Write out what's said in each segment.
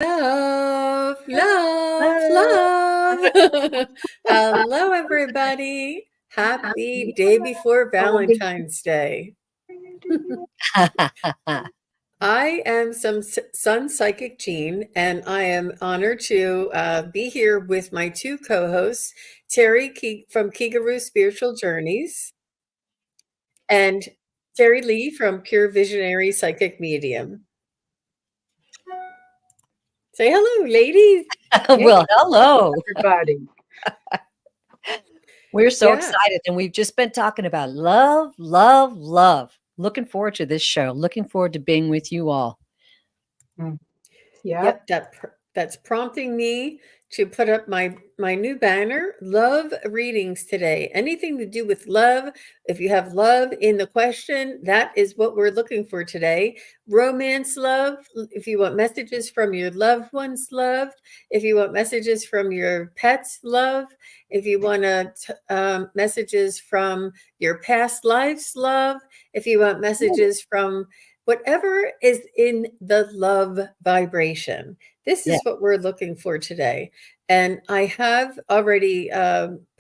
Love, love, Hello. love. Hello, everybody. Happy day before Valentine's Day. I am some Sun Psychic Gene, and I am honored to be here with my two co-hosts, from Kigaru Spiritual Journeys and Terry Lee from Pure Visionary Psychic Medium. Say hello, ladies. Well, hello. Everybody. We're so Yes. excited, and we've just been talking about love, love, love. Looking forward to this show. Looking forward to being with you all. Yep. That's prompting me to put up my new banner, love readings today. Anything to do with love, if you have love in the question, that is what we're looking for today. Romance love, if you want messages from your loved ones loved, if you want messages from your pets love, if you want messages from your past lives love, if you want messages from whatever is in the love vibration. This is what we're looking for today. And I have already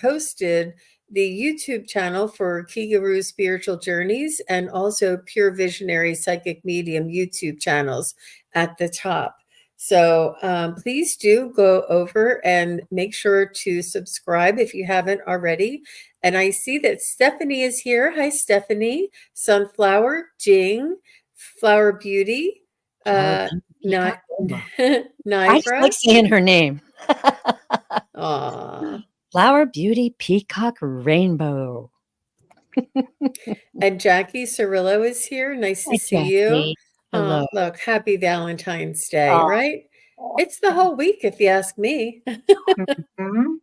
posted the YouTube channel for Kigaru Spiritual Journeys and also Pure Visionary Psychic Medium YouTube channels at the top. So please do go over and make sure to subscribe if you haven't already. And I see that Stephanie is here. Hi, Stephanie. Sunflower, Jing, Flower Beauty, I just Nivra. like saying her name. Aw. Flower Beauty Peacock Rainbow. And Jackie Cirillo is here. Nice to Hi, see you. Jackie. Hello. Look, happy Valentine's Day, Aw. right? It's the whole week, if you ask me. Mhm.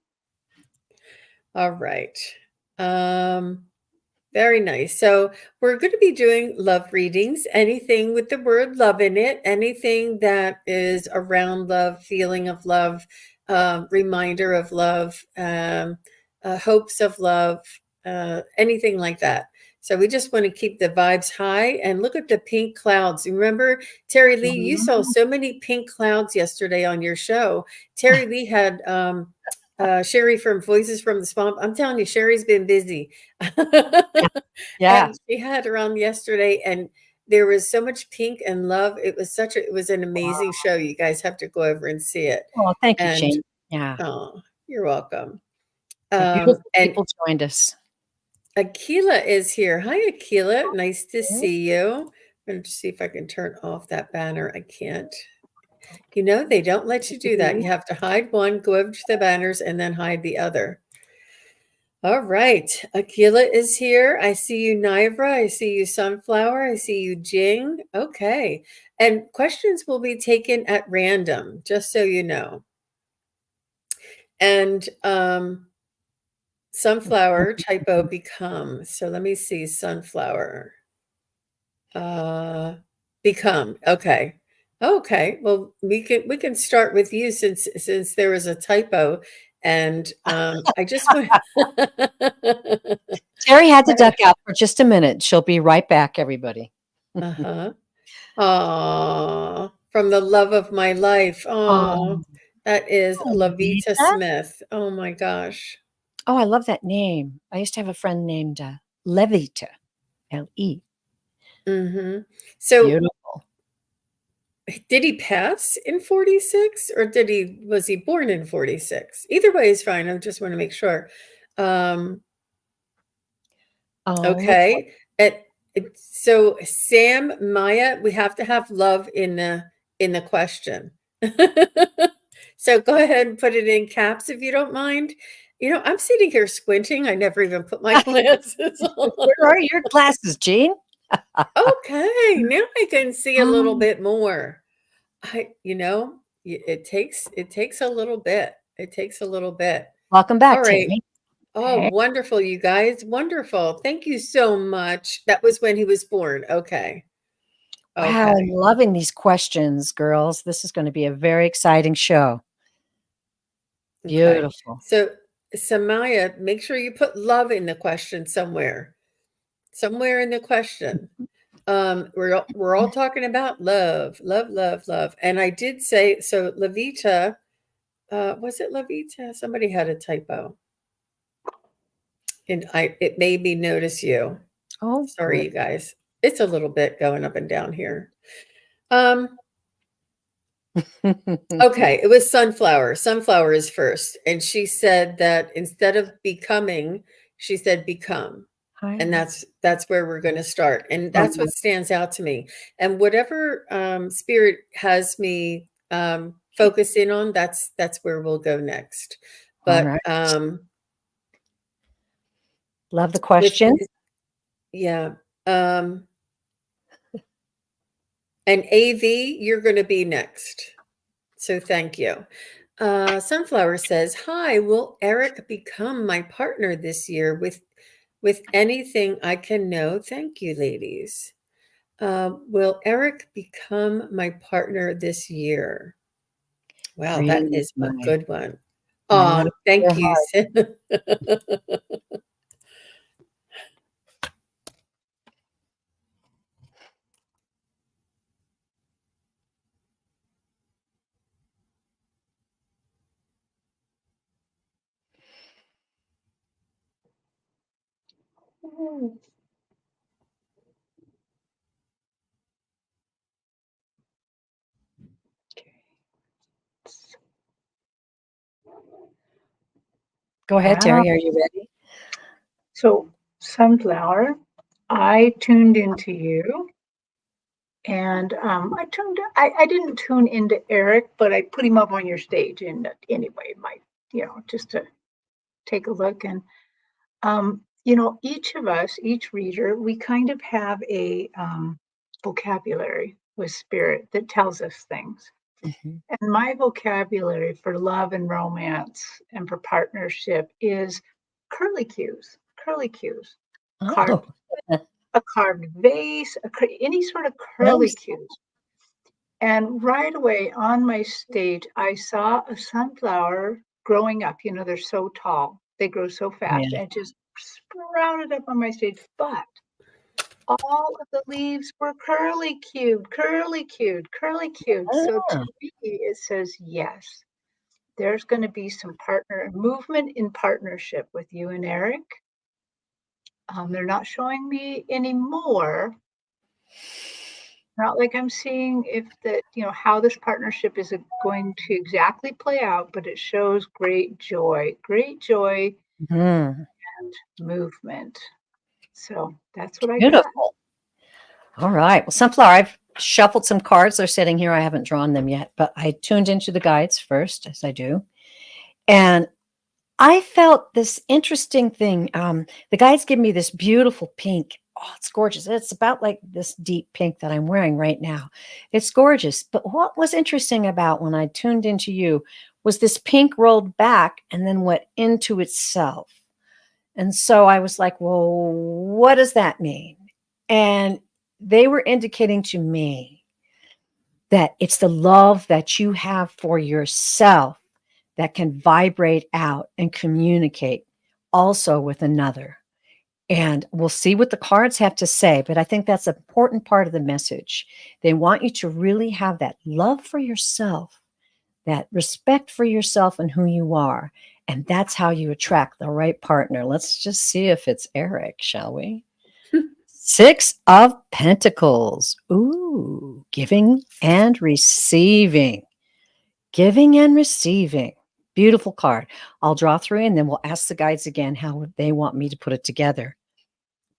All right. Very nice. So we're going to be doing love readings, anything with the word love in it, anything that is around love, feeling of love, reminder of love, hopes of love, anything like that. So we just want to keep the vibes high and look at the pink clouds. Remember, Terry Lee, you saw so many pink clouds yesterday on your show. Terry Lee had Sherry from Voices from the Swamp. I'm telling you, Sherry's been busy. Yeah. And she had her on yesterday, and there was so much pink and love. It was an amazing show. You guys have to go over and see it. Oh, thank you, And Jane. Yeah. oh, you're welcome. The beautiful And people joined us. Akila is here. Hi, Akila. Nice to see you. I'm going to see if I can turn off that banner. I can't. You know, they don't let you do that. You have to hide one, go over to the banners, and then hide the other. All right. Akila is here. I see you, Nivra. I see you, Sunflower. I see you, Jing. Okay. And questions will be taken at random, just so you know. And Sunflower typo become. So let me see, Sunflower. Become. Okay. Okay. Well, we can start with you since there was a typo. And I just want Terry had to duck out for just a minute. She'll be right back, everybody. Uh-huh. Aw, from the love of my life. Oh, that is Lavita Levita? Smith. Oh my gosh. Oh, I love that name. I used to have a friend named Levita, L-E. Mm-hmm. So Beautiful. did he pass in 46 or was he born in 46? Either way is fine. I just want to make sure. Okay. So Sam, Maya, we have to have love in the question. So go ahead and put it in caps if you don't mind. You know, I'm sitting here squinting. I never even put my glasses on. Where are your glasses, Jean? Okay, now I can see a little bit more. It takes a little bit. It takes a little bit. Welcome back, All right. Terry. Oh, Hey. wonderful, you guys. Wonderful. Thank you so much. That was when he was born. Okay. Wow, I'm Okay. loving these questions, girls. This is going to be a very exciting show. Okay. Beautiful. So, Samaya, make sure you put love in the question somewhere. Somewhere in the question. We're all talking about love, love, love, love. And I did say so. Lavita, was it Lavita? Somebody had a typo, and it made me notice you. Oh, Sorry, good. you guys. It's a little bit going up and down here. Um, okay, it was sunflower. Sunflower is first, and she said that instead of becoming, she said become. And Hi. that's where we're going to start, and that's Okay. what stands out to me. And whatever spirit has me focus in on, that's where we'll go next. All But right. Love the with question. yeah, um, and AV, you're going to be next. So thank you. Sunflower says, "Hi, will Eric become my partner this year with anything I can know? Thank you, ladies." Will Eric become my partner this year? Wow, that Read is a my good one. mind, Oh, your thank you. heart. Go ahead, Wow. Terry. Are you ready? So, Sunflower, I tuned into you and I didn't tune into Eric, but I put him up on your stage and anyway, just to take a look. And, each of us, each reader, we kind of have a vocabulary with spirit that tells us things. Mhm. And my vocabulary for love and romance and for partnership is curly cues, carved Oh, a carved vase, any sort of curly nice. cues. And right away on my stage, I saw a sunflower growing up. They're so tall, they grow so fast, Yeah. and it just sprouted up on my stage. But all of the leaves were curly cued, curly cued, curly cued. So to Ah, me, it says yes. There's going to be some partner movement in partnership with you and Eric. They're not showing me any more. Not like I'm seeing if that, how this partnership is going to exactly play out, but it shows great joy mhm. and movement. So that's what I got. Beautiful. All right. Well, Sunflower, I've shuffled some cards. They're sitting here. I haven't drawn them yet, but I tuned into the guides first, as I do. And I felt this interesting thing. The guides give me this beautiful pink. Oh, it's gorgeous. It's about like this deep pink that I'm wearing right now. It's gorgeous. But what was interesting about when I tuned into you was this pink rolled back and then went into itself. And so I was like, well, what does that mean? And they were indicating to me that it's the love that you have for yourself that can vibrate out and communicate also with another. And we'll see what the cards have to say, but I think that's an important part of the message. They want you to really have that love for yourself, that respect for yourself and who you are. And that's how you attract the right partner. Let's just see if it's Eric, shall we? Six of Pentacles. Ooh, giving and receiving. Giving and receiving. Beautiful card. I'll draw three and then we'll ask the guides again how they want me to put it together.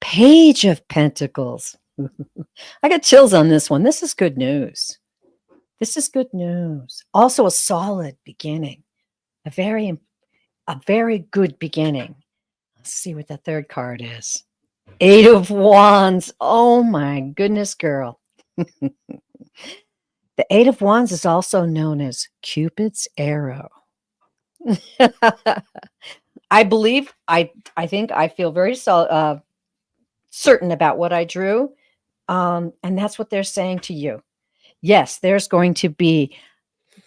Page of Pentacles. I got chills on this one. This is good news. This is good news. Also a solid beginning. A very good beginning. Let's see what the third card is. Eight of Wands. Oh my goodness, girl. The Eight of Wands is also known as Cupid's arrow. I believe, I think I feel very certain about what I drew. And that's what they're saying to you. Yes, there's going to be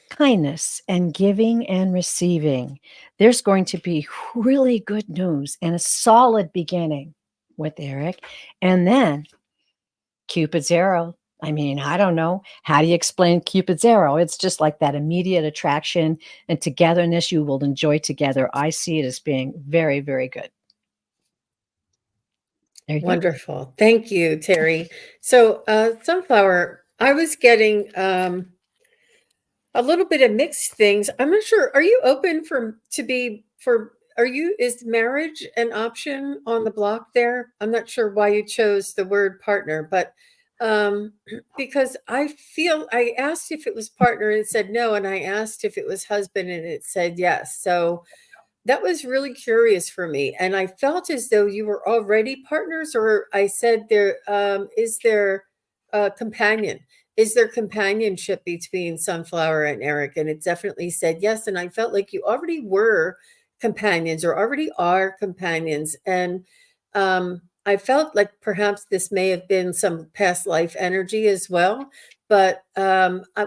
kindness and giving and receiving. There's going to be really good news and a solid beginning with Eric. And then Cupid's arrow. I mean, I don't know. How do you explain Cupid's arrow? It's just like that immediate attraction and togetherness you will enjoy together. I see it as being very, very good. There you go. Wonderful. Thank you, Terry. So, Sunflower, I was getting a little bit of mixed things. I'm not sure. Are you open is marriage an option on the block there? I'm not sure why you chose the word partner, but because I asked if it was partner and it said no, and I asked if it was husband and it said yes. So that was really curious for me. And I felt as though you were already partners, or I said is there a companion? Is there companionship between Sunflower and Eric? And it definitely said yes. And I felt like you already were companions or already are companions. And I felt like perhaps this may have been some past life energy as well. But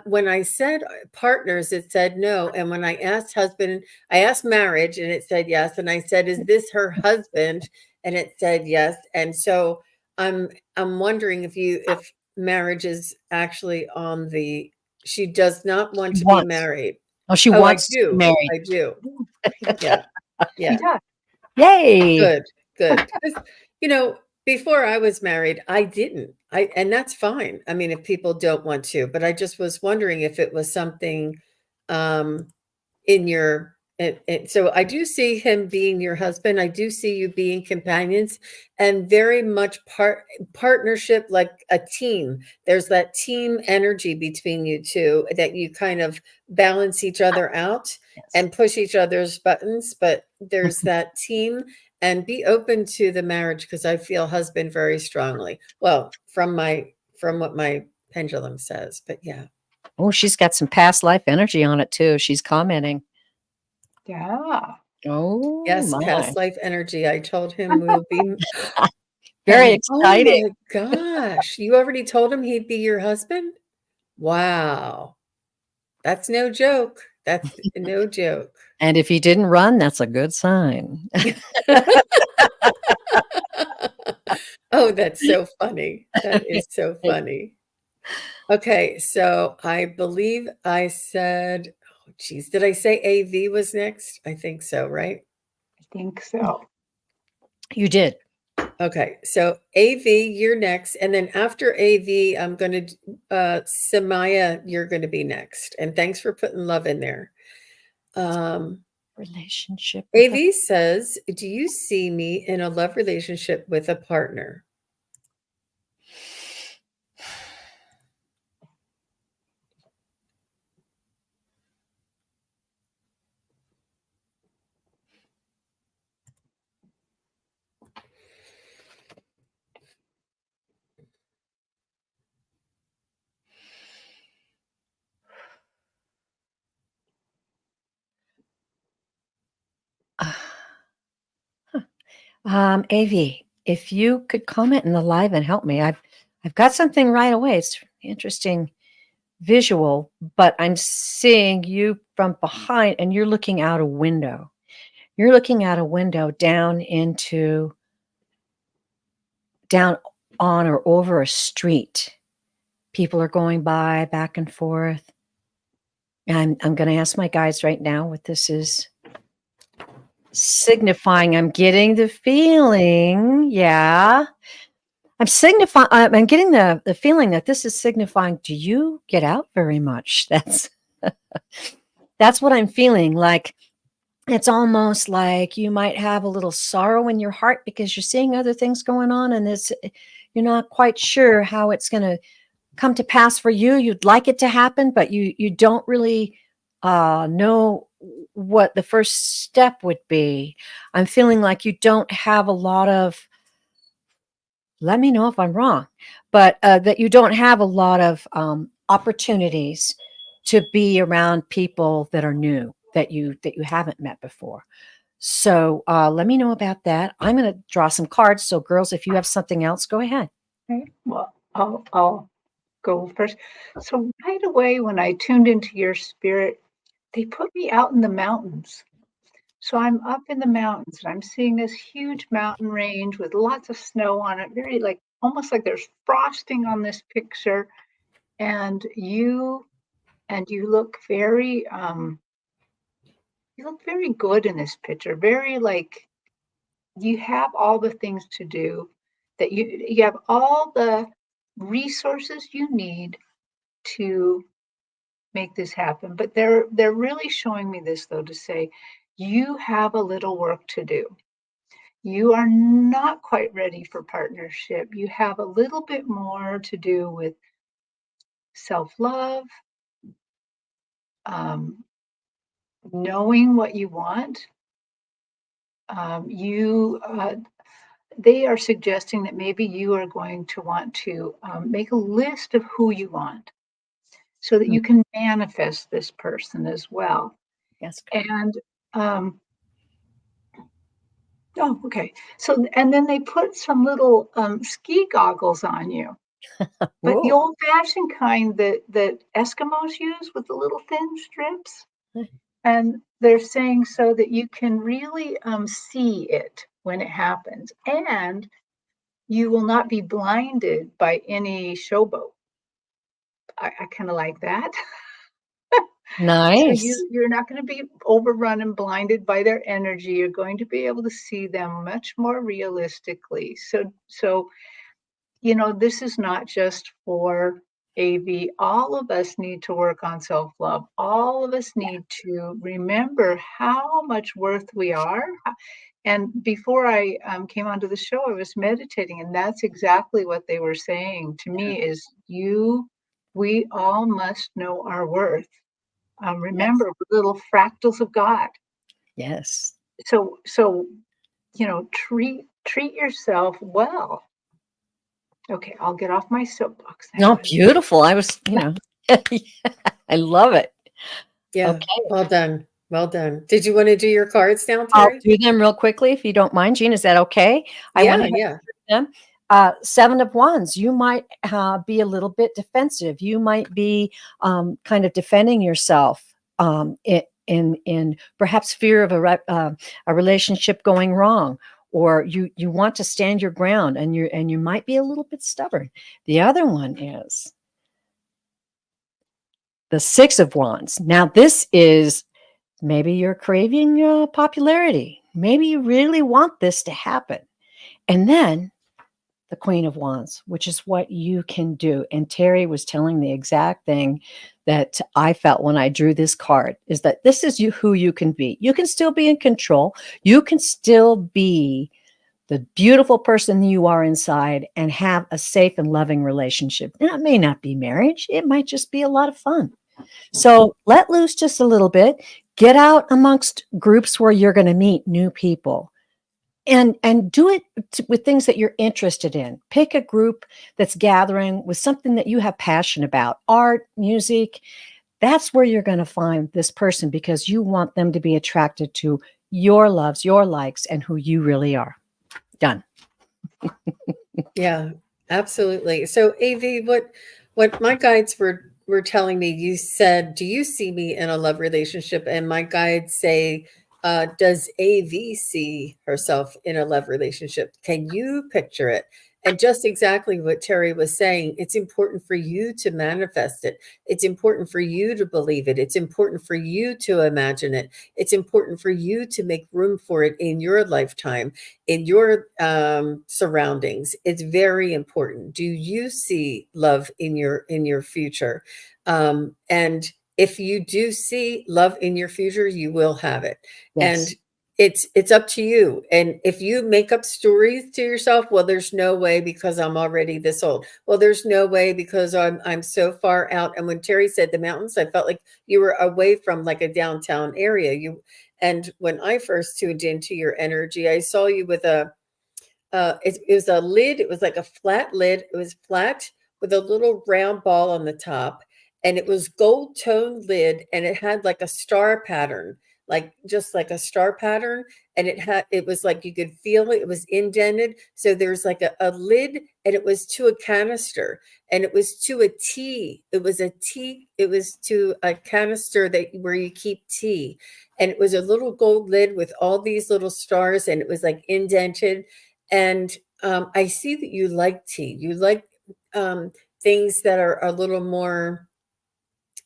when I said partners, it said no. And when I asked husband, I asked marriage and it said yes. And I said, is this her husband? And it said yes. And so I'm wondering if marriage is actually on she does not want to be married. Oh, she Oh, wants to be married. I do. Yeah. Yeah. Yay. Good. 'Cause, before I was married, I didn't. And that's fine. I mean, if people don't want to, but I just was wondering if it was something in your so I do see him being your husband. I do see you being companions and very much partnership, like a team. There's that team energy between you two that you kind of balance each other out and push each other's buttons, but there's that team. And be open to the marriage because I feel husband very strongly. Well, from what my pendulum says, but yeah. Oh, she's got some past life energy on it too. She's commenting. Yeah. Oh, Yes, my. past life energy. I told him we'll be Very exciting. Oh my gosh. You already told him he'd be your husband? Wow. That's no joke. That's no joke. And if he didn't run, that's a good sign. Oh, that's so funny. That is so funny. Okay, so I believe I said, oh geez, did I say AV was next? I think so, right? I think so. You did. Okay, so AV, you're next, and then after AV, I'm going to Samaya, you're going to be next. And thanks for putting love in there. Relationship. AV says, do you see me in a love relationship with a partner? AV, if you could comment in the live and help me, I've got something right away. It's interesting visual, but I'm seeing you from behind and you're looking out a window. You're looking out a window down on or over a street. People are going by back and forth. And I'm going to ask my guides right now what this is signifying. I'm getting the feeling, yeah. I'm getting the feeling that this is signifying, do you get out very much? That's what I'm feeling. Like it's almost like you might have a little sorrow in your heart because you're seeing other things going on and you're not quite sure how it's going to come to pass for you. You'd like it to happen, but you don't really know what the first step would be. I'm feeling like you don't have a lot of, let me know if I'm wrong, but that you don't have a lot of opportunities to be around people that are new, that you haven't met before. So let me know about that. I'm going to draw some cards. So girls, if you have something else, go ahead. Okay. Well, I'll go first. So right away when I tuned into your spirit, they put me out in the mountains. So I'm up in the mountains and I'm seeing this huge mountain range with lots of snow on it, very like almost like there's frosting on this picture, and you look very good in this picture. Very like you have all the things to do, that you have all the resources you need to make this happen. But they're really showing me this, though, to say you have a little work to do. You are not quite ready for partnership. You have a little bit more to do with self-love, knowing what you want. They are suggesting that maybe you are going to want to make a list of who you want, so that you can manifest this person as well. Yes. And oh, okay. So, and then they put some little ski goggles on you, but the Whoa. old-fashioned kind that Eskimos use with the little thin strips. And they're saying so that you can really see it when it happens, and you will not be blinded by any showboat. I kind of like that. So Nice. you're not going to be overrun and blinded by their energy. You're going to be able to see them much more realistically. So this is not just for AV. All of us need to work on self-love. All of us need to remember how much worth we are. And before I came onto the show, I was meditating, and that's exactly what they were saying to me is we all must know our worth. Remember, we're little fractals of God. Yes. So treat yourself well. Okay, I'll get off my soapbox now. No, beautiful. I was, I love it. Yeah. Okay. Well done. Well done. Did you want to do your cards now, I'll Terry? do them real quickly if you don't mind, Jean. Is that okay? I went Yeah, ahead yeah. and did them. 7 of Wands. You might be a little bit defensive. You might be kind of defending yourself in perhaps fear of a relationship going wrong, or you want to stand your ground, and you might be a little bit stubborn. The other one is the 6 of Wands. Now, this is maybe you're craving popularity. Maybe you really want this to happen. And then the Queen of Wands, which is what you can do. And Terry was telling the exact thing that I felt when I drew this card, is that this is who you can be. You can still be in control. You can still be the beautiful person you are inside and have a safe and loving relationship. And it may not be marriage. It might just be a lot of fun. So let loose just a little bit. Get out amongst groups where you're going to meet new people, and do it with things that you're interested in. Pick a group that's gathering with something that you have passion about, art, music. That's where you're going to find this person, because you want them to be attracted to your loves, your likes, and who you really are. Done. Yeah, absolutely. So AV, what my guides were telling me, you said, do you see me in a love relationship? And my guides say, does AV see herself in a love relationship? Can you picture it? And just exactly what Terry was saying, it's important for you to manifest it. It's important for you to believe it. It's important for you to imagine it. It's important for you to make room for it in your lifetime, in your surroundings. It's very important. Do you see love in your future? And if you do see love in your future, you will have it. Yes. And it's up to you. And if you make up stories to yourself, well, there's no way because I'm already this old. Well, there's no way because I'm so far out. And when Terry said the mountains, I felt like you were away from like a downtown area. And when I first tuned into your energy, I saw you with it was a lid. It was like a flat lid. It was flat with a little round ball on the top, and it was gold toned lid, and it had like a star pattern, like just like a star pattern. And it was like you could feel it. It was indented. So there's like a lid, and it was to a canister, and it was to a tea. It was a tea. It was to a canister where you keep tea. And it was a little gold lid with all these little stars, and it was like indented. And I see that you like tea. You like things that are a little more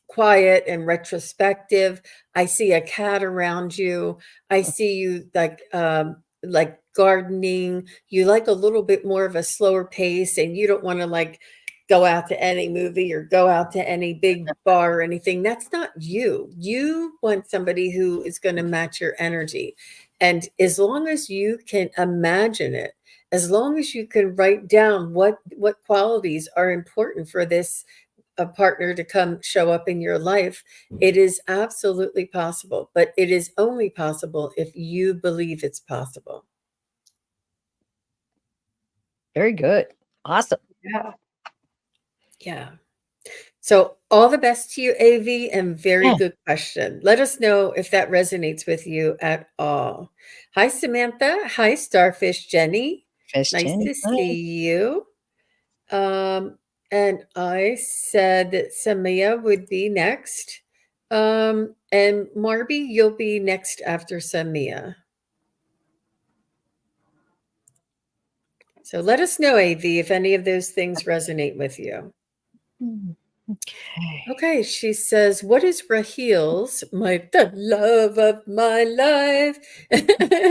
quiet and retrospective. I see a cat around you. I see you like gardening. You like a little bit more of a slower pace, and you don't want to like go out to any movie or go out to any big bar or anything. That's not you. You want somebody who is going to match your energy. And as long as you can imagine it, as long as you can write down what qualities are important for this a partner to come show up in your life, it is absolutely possible, but it is only possible if you believe it's possible. Very good. Awesome. Yeah. Yeah. So all the best to you, AV, and very Yeah. good question. Let us know if that resonates with you at all. Hi, Samantha. Hi, Starfish Jenny. Fish Nice Jenny. to Hi. see you. And I said that Samia would be next. And Marby, you'll be next after Samia. So let us know, AV, if any of those things resonate with you. Okay. Okay, she says, what is Rahil's, the love of my life?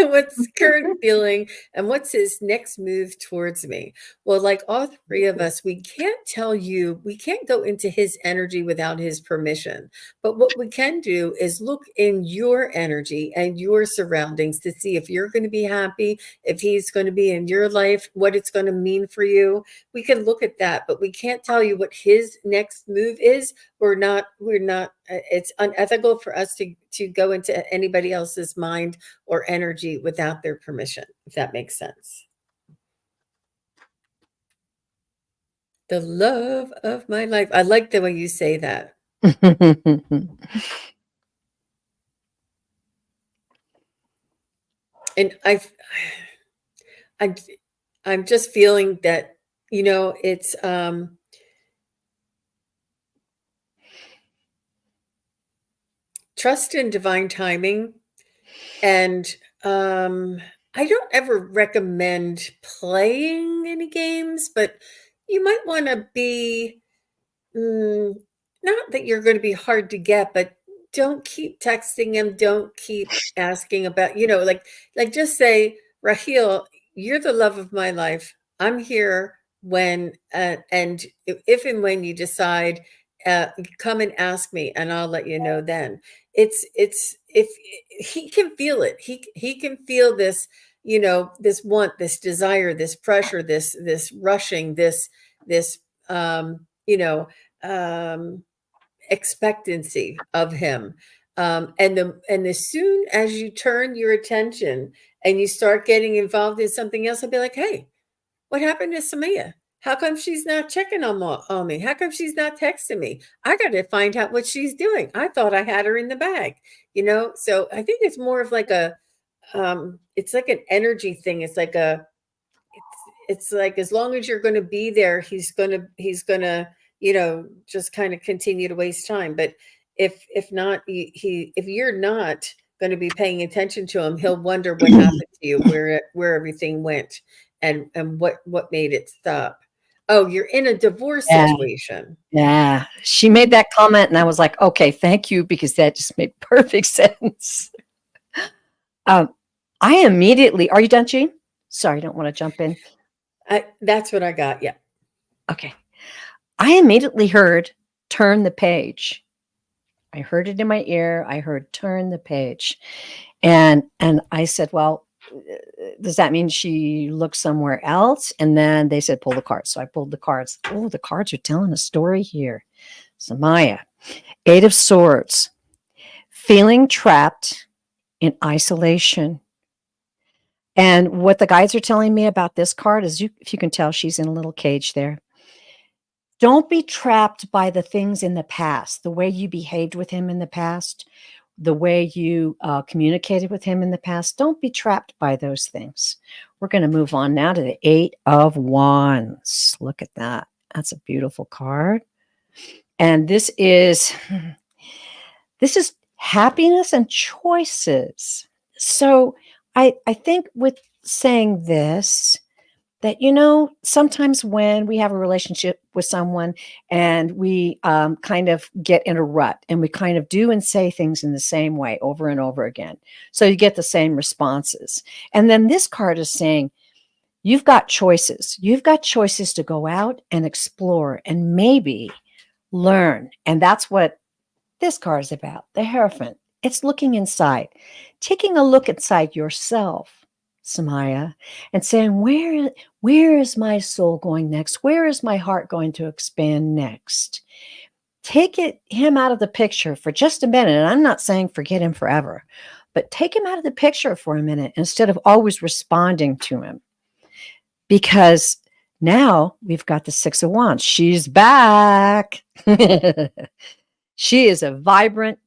What's current feeling and what's his next move towards me? Well, like all three of us, we can't tell you, we can't go into his energy without his permission. But what we can do is look in your energy and your surroundings to see if you're going to be happy, if he's going to be in your life, what it's going to mean for you. We can look at that, but we can't tell you what his next move is. We're not it's unethical for us to go into anybody else's mind or energy without their permission, if that makes sense. The love of my life. I like the way you say that. And I'm I'm just feeling that, it's trust in divine timing. And I don't ever recommend playing any games, but you might want to be not that you're going to be hard to get, but don't keep texting him. Don't keep asking about, like just say, Rahil, you're the love of my life. I'm here when, and if and when you decide, come and ask me, and I'll let you know then. It's if he can feel it, he can feel this, this want, this desire, this pressure, this rushing, this you know um, expectancy of him. And as soon as you turn your attention and you start getting involved in something else, I'll be like, hey, what happened to Samia? How come she's not checking on me? How come she's not texting me? I got to find out what she's doing. I thought I had her in the bag, So I think it's more of like it's like an energy thing. It's like as long as you're going to be there, he's gonna just kind of continue to waste time. But if not, if you're not going to be paying attention to him, he'll wonder what happened to you, where everything went, and what made it stop. Oh, you're in a divorce Yeah. situation. Yeah. She made that comment and I was like, okay, thank you, because that just made perfect sense. I immediately, are you done, Jean? Sorry, I don't want to jump in. That's what I got. Yeah. Okay. I immediately heard turn the page. I heard it in my ear. I heard turn the page. And I said, well, does that mean she looked somewhere else? And then they said, pull the cards. So I pulled the cards. Oh, the cards are telling a story here. Samaya, 8 of Swords, feeling trapped in isolation. And what the guides are telling me about this card is, if you can tell, she's in a little cage there. Don't be trapped by the things in the past, the way you behaved with him in the past, the way you communicated with him in the past. Don't be trapped by those things. We're going to move on now to the 8 of Wands. Look at that. That's a beautiful card. And this is happiness and choices. So I think with saying this, that, sometimes when we have a relationship with someone and we kind of get in a rut and we kind of do and say things in the same way over and over again. So you get the same responses. And then this card is saying, you've got choices. You've got choices to go out and explore and maybe learn. And that's what this card is about, the Hierophant. It's looking inside, taking a look inside yourself, Samaya, and saying, where is my soul going next? Where is my heart going to expand next? Take him out of the picture for just a minute. And I'm not saying forget him forever, but take him out of the picture for a minute instead of always responding to him. Because now we've got the Six of Wands. She's back. She is a vibrant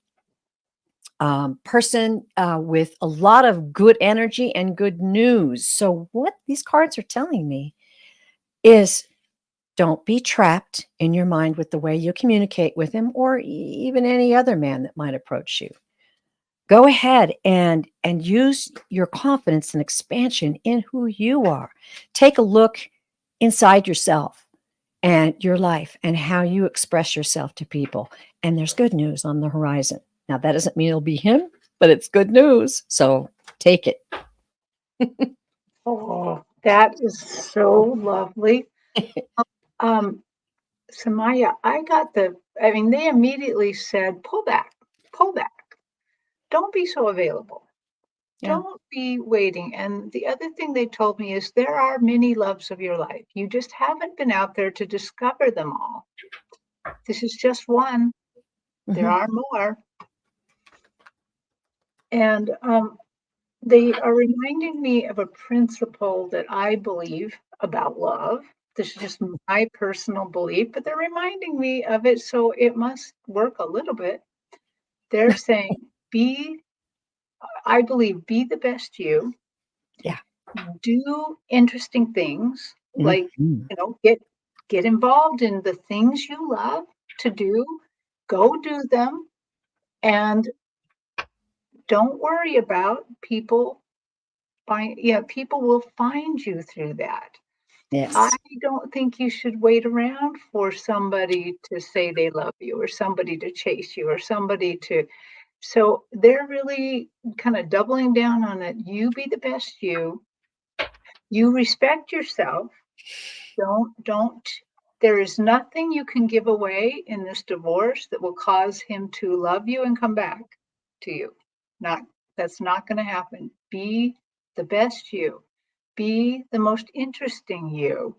person with a lot of good energy and good news. So what these cards are telling me is don't be trapped in your mind with the way you communicate with him or even any other man that might approach you. Go ahead and use your confidence and expansion in who you are. Take a look inside yourself and your life and how you express yourself to people. And there's good news on the horizon. Now, that doesn't mean it'll be him, but it's good news. So take it. Oh, that is so lovely. Samaya, they immediately said, pull back. Don't be so available. Yeah. Don't be waiting. And the other thing they told me is there are many loves of your life. You just haven't been out there to discover them all. This is just one. There are more. And they are reminding me of a principle that I believe about love. This is just my personal belief, but they're reminding me of it, so it must work a little bit. They're saying, I believe, be the best you. Yeah. Do interesting things, like, Mhm. get involved in the things you love to do. Go do them, and don't worry about people. People will find you through that. I Yes. don't think you should wait around for somebody to say they love you or somebody to chase you or somebody to. So they're really kind of doubling down on it. You be the best you. You respect yourself. Don't. There is nothing you can give away in this divorce that will cause him to love you and come back to you. Not That's not going to happen. Be the best you. Be the most interesting you.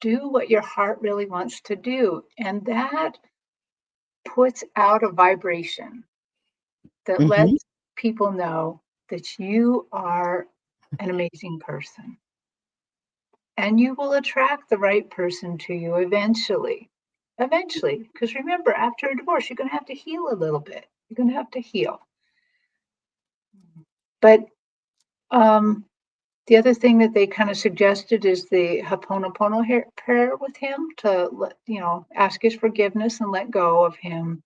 Do what your heart really wants to do. And that puts out a vibration that Mhm. lets people know that you are an amazing person. And you will attract the right person to you eventually. Eventually. Because remember, after a divorce, you're going to have to heal a little bit. You're going to have to heal. But the other thing that they kind of suggested is the Ho'oponopono prayer with him to ask his forgiveness and let go of him.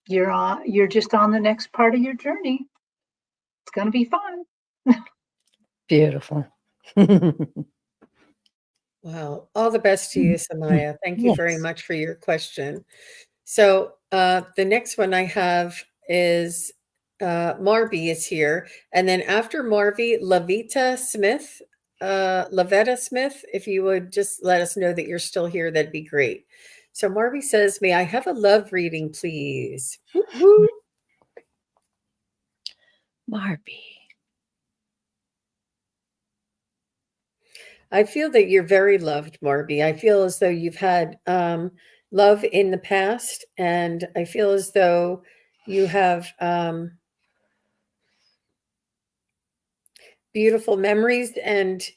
You're just on the next part of your journey. It's going to be fun. Beautiful. Wow. All the best to you, Samaya. Thank you very Yes. much for your question. So the next one I have is Marby is here. And then after Marby, Lavetta Smith, if you would just let us know that you're still here, that'd be great. So Marby says, may I have a love reading, please? Woo, woo. Barbie. I feel that you're very loved, Marby. I feel as though you've had love in the past, and I feel as though you have beautiful memories. And,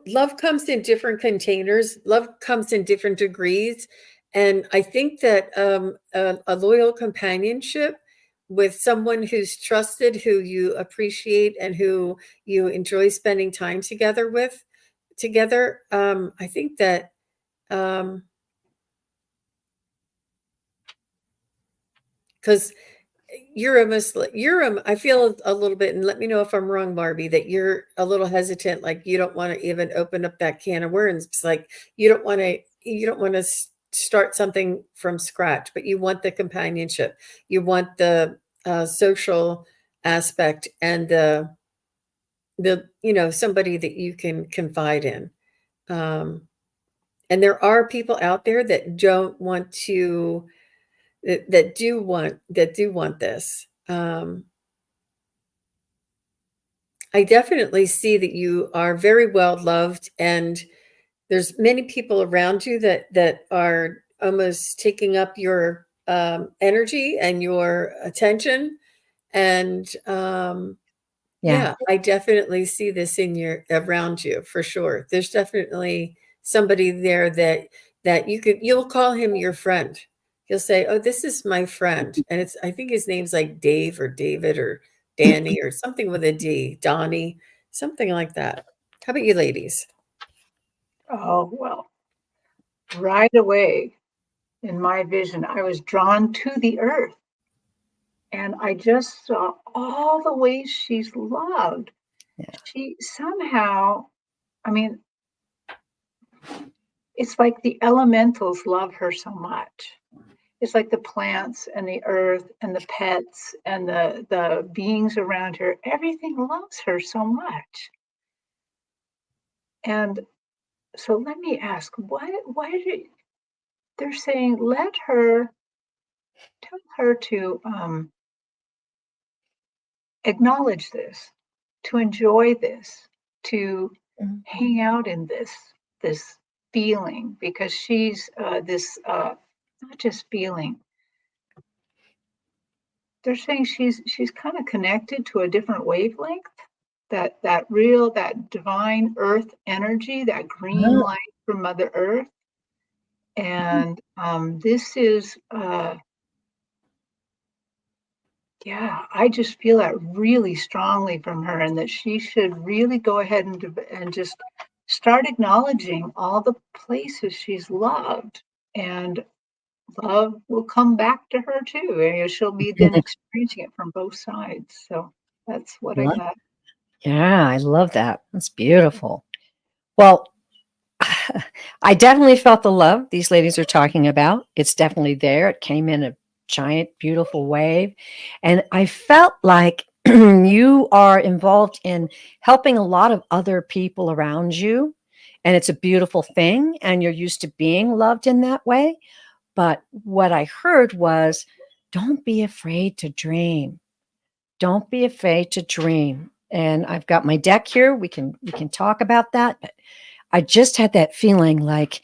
love comes in different containers, love comes in different degrees. And I think that a loyal companionship with someone who's trusted, who you appreciate, and who you enjoy spending time together. I think that because you're almost I feel a little bit, and let me know if I'm wrong, Barbie, that you're a little hesitant, like you don't want to even open up that can of worms. It's like you don't want to start something from scratch, but you want the companionship, you want the social aspect, and somebody that you can confide in. Um, and there are people out there that don't want to that do want this. I definitely see that you are very well loved, and there's many people around you that are almost taking up your energy and your attention. And Yeah. yeah, I definitely see this in your around you for sure. There's definitely somebody there that you'll call him your friend. You'll say, "Oh, this is my friend." And I think his name's like Dave or David or Danny or something with a D, Donnie, something like that. How about you ladies? Oh, well, right away in my vision, I was drawn to the earth and I just saw all the ways she's loved. Yeah. She somehow, I mean, it's like the elementals love her so much. It's like the plants and the earth and the pets and the beings around her, everything loves her so much. And so let me ask, why did they're saying tell her to acknowledge this, to enjoy this, to Mhm. hang out in this feeling because she's this not just feeling. They're saying she's kind of connected to a different wavelength. That divine earth energy, that green Oh, light from Mother Earth, and this is yeah, I just feel that really strongly from her, and that she should really go ahead and just start acknowledging all the places she's loved, and love will come back to her too. And she'll be then experiencing it from both sides. So that's what I love- got. yeah, I love that. That's beautiful. Well, I definitely felt the love these ladies are talking about. It's definitely there. It came in a giant, beautiful wave. And I felt like you are involved in helping a lot of other people around you. And it's a beautiful thing. And you're used to being loved in that way. But what I heard was don't be afraid to dream. Don't be afraid to dream. And I've got my deck here. We can talk about that. But I just had that feeling like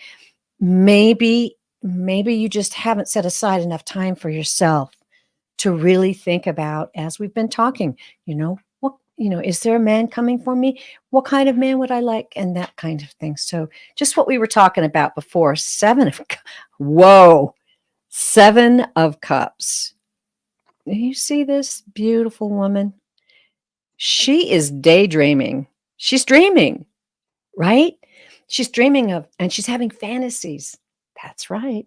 maybe you just haven't set aside enough time for yourself to really think about, as we've been talking, is there a man coming for me? What kind of man would I like? And that kind of thing. So just what we were talking about before, whoa, 7 of Cups. Do you see this beautiful woman? She is daydreaming. She's dreaming, right? She's dreaming of, and she's having fantasies. That's right.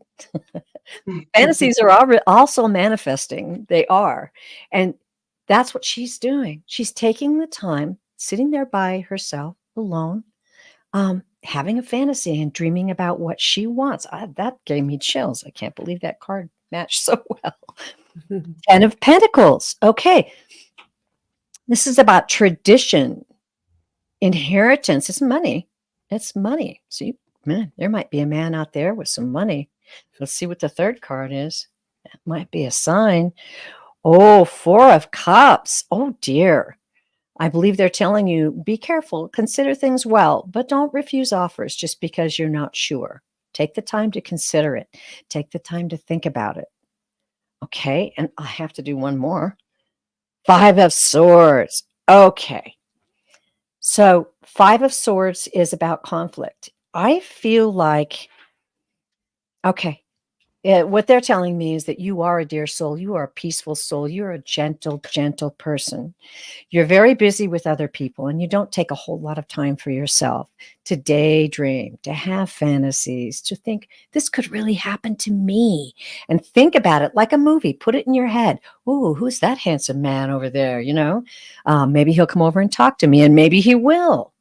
Fantasies are also manifesting. They are. And that's what she's doing. She's taking the time, sitting there by herself, alone, having a fantasy and dreaming about what she wants. That gave me chills. I can't believe that card matched so well. 10 of Pentacles. Okay. This is about tradition, inheritance. It's money. It's money. So man, there might be a man out there with some money. Let's see what the third card is. That might be a sign. Oh, 4 of Cups. Oh dear. I believe they're telling you, be careful, consider things well, but don't refuse offers just because you're not sure. Take the time to consider it. Take the time to think about it. Okay. And I have to do one more. 5 of Swords. Okay. So, 5 of Swords is about conflict. I feel like, okay, What they're telling me is that you are a dear soul. You are a peaceful soul. You're a gentle, gentle person. You're very busy with other people, and you don't take a whole lot of time for yourself to daydream, to have fantasies, to think this could really happen to me, and think about it like a movie. Put it in your head. Ooh, who's that handsome man over there? Maybe he'll come over and talk to me, and maybe he will.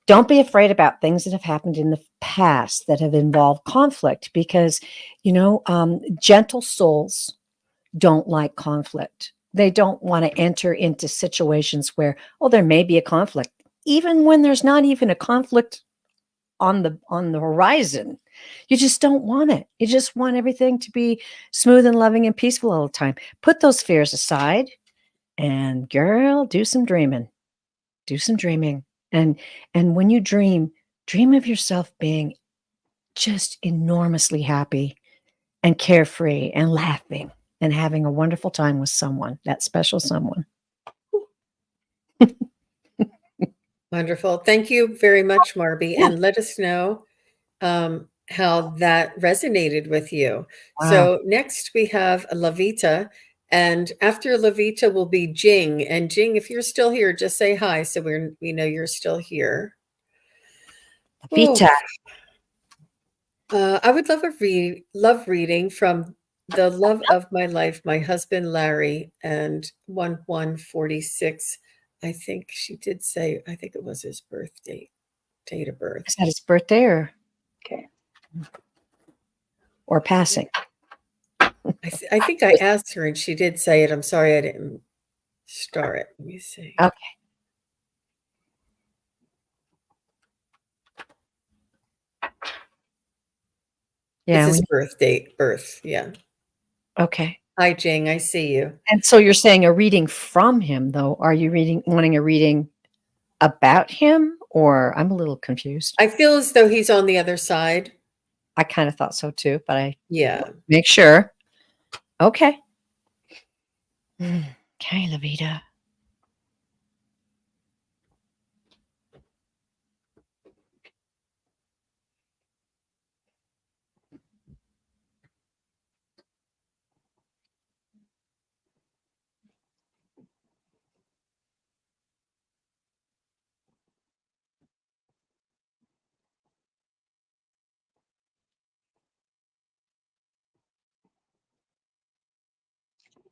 Don't be afraid about things that have happened in the past that have involved conflict, because, gentle souls don't like conflict. They don't want to enter into situations where, there may be a conflict, even when there's not even a conflict on the horizon. You just don't want it. You just want everything to be smooth and loving and peaceful all the time. Put those fears aside and, girl, do some dreaming. Do some dreaming. And when you dream of yourself being just enormously happy and carefree and laughing and having a wonderful time with someone, that special someone. Wonderful. Thank you very much, Marby. Yeah. And let us know how that resonated with you. Wow. So next we have Lavita. And after Lavita will be Jing. And Jing, if you're still here, just say hi so we know you're still here. Vita. I would love love reading from the love of my life, my husband Larry, and 1146. I think she did say, I think it was his date of birth. Is that his birthday Okay. or passing? I think I asked her and she did say it. I'm sorry I didn't star it. Let me see. Okay. Yeah. It's his birth. Yeah. Okay. Hi, Jing. I see you. And so you're saying a reading from him, though. Are you wanting a reading about him, or I'm a little confused? I feel as though he's on the other side. I kind of thought so too, but Yeah. make sure. Okay. Okay, Lavita.